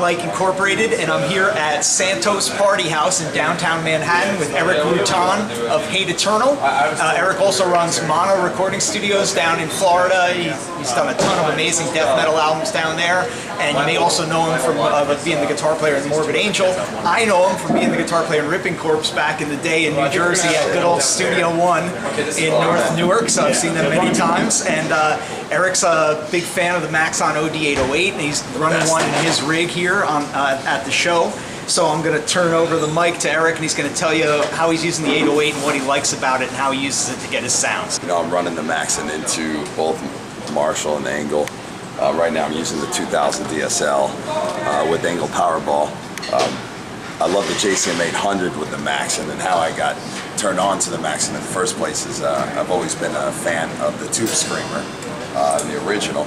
Godlike Incorporated, and I'm here at Santos Party House in downtown Manhattan with Erik Rutan of Hate Eternal. Erik also runs Mono Recording Studios down in Florida. He's done a ton of amazing death metal albums down there, and you may also know him from being the guitar player in Morbid Angel. I know him from being the guitar player in Ripping Corpse back in the day in New Jersey at good old Studio One in North Newark, so I've seen them many times. And Erik's a big fan of the Maxon OD808, and he's running one in his rig here on, at the show. So I'm going to turn over the mic to Erik, and he's going to tell you how he's using the 808 and what he likes about it and how he uses it to get his sounds. You know, I'm running the Maxon into both Marshall and Angle. Right now I'm using the 2000 DSL with Angle Powerball. I love the JCM 800 with the Maxon, and how I got turned on to the Maxon in the first place is I've always been a fan of the Tube Screamer, the original.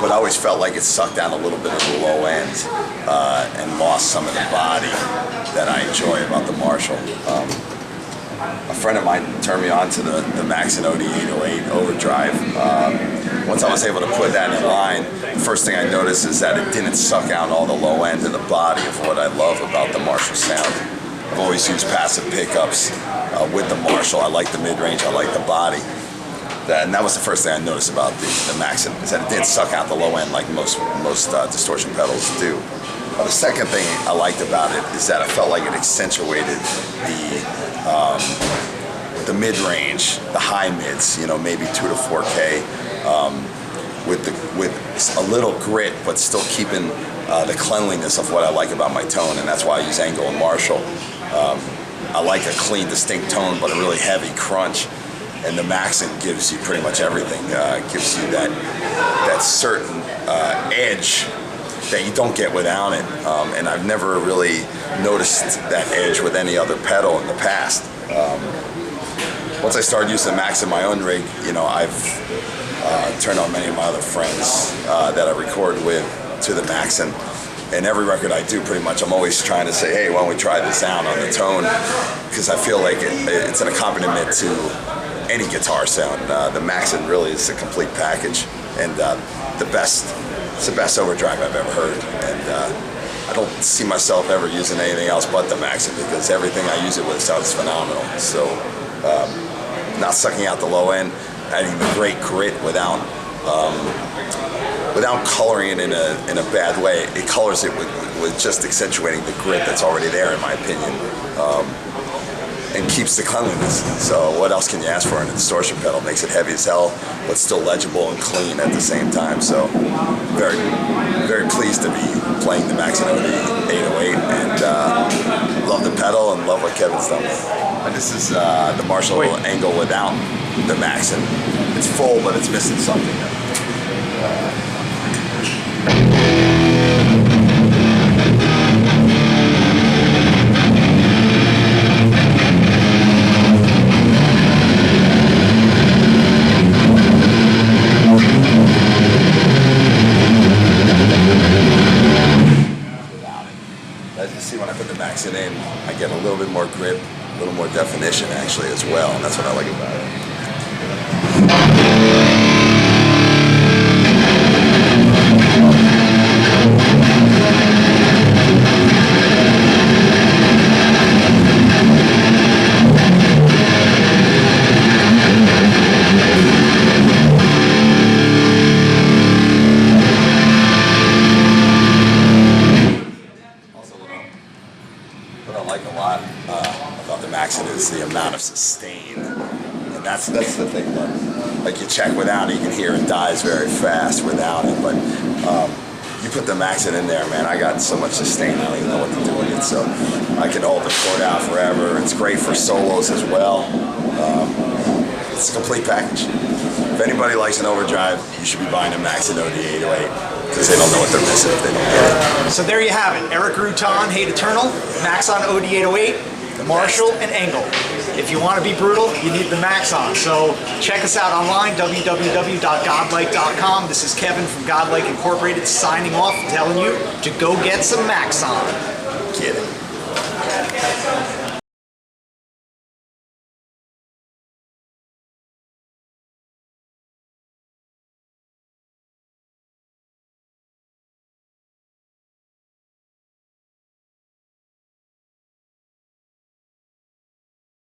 But I always felt like it sucked down a little bit of the low end and lost some of the body that I enjoy about the Marshall. A friend of mine turned me on to the Maxon OD808 Overdrive. Once I was able to put that in line, the first thing I noticed is that it didn't suck out all the low end of the body of what I love about the Marshall sound. I've always used passive pickups with the Marshall. I like the mid-range, I like the body. And that was the first thing I noticed about the Maxon, is that it didn't suck out the low end like most distortion pedals do. The second thing I liked about it is that I felt like it accentuated the mid-range, the high mids, you know, maybe 2 to 4K, with a little grit, but still keeping the cleanliness of what I like about my tone, and that's why I use Angle and Marshall. I like a clean, distinct tone, but a really heavy crunch. And the Maxon gives you pretty much everything. Gives you that certain edge that you don't get without it. And I've never really noticed that edge with any other pedal in the past. Once I started using the Maxon in my own rig, you know, I've turned on many of my other friends that I record with to the Maxon. And every record I do, pretty much, I'm always trying to say, hey, why don't we try this out on the tone? Because I feel like it's an accompaniment to any guitar sound. The Maxon really is a complete package, and it's the best overdrive I've ever heard. And I don't see myself ever using anything else but the Maxon, because everything I use it with sounds phenomenal. So not sucking out the low end, adding the great grit without coloring it in a bad way. It colors it with just accentuating the grit that's already there, in my opinion. And keeps the cleanliness. So what else can you ask for in a distortion pedal? Makes it heavy as hell, but still legible and clean at the same time. So very, very pleased to be playing the Maxon OD808, and love the pedal and love what Kevin's done with it. And this is the Marshall Angle without the Maxon. It's full, but it's missing something. As you see, when I put the Maxon in, I get a little bit more grip, a little more definition actually as well, and that's what I like about it. What I like a lot about the Maxon is the amount of sustain, and that's the thing. Like you check without it, you can hear it dies very fast without it, but you put the Maxon in there, man, I got so much sustain, I don't even know what to do with it, so I can hold the chord out forever. It's great for solos as well. It's a complete package. If anybody likes an overdrive, you should be buying a Maxon OD808. Because they don't know what they're missing if they don't get it. So there you have it. Erik Rutan, Hate Eternal, Maxon OD808, Marshall, and Angle. If you want to be brutal, you need the Maxon. So check us out online, www.godlike.com. This is Kevin from Godlike Incorporated signing off, telling you to go get some Maxon. Get it.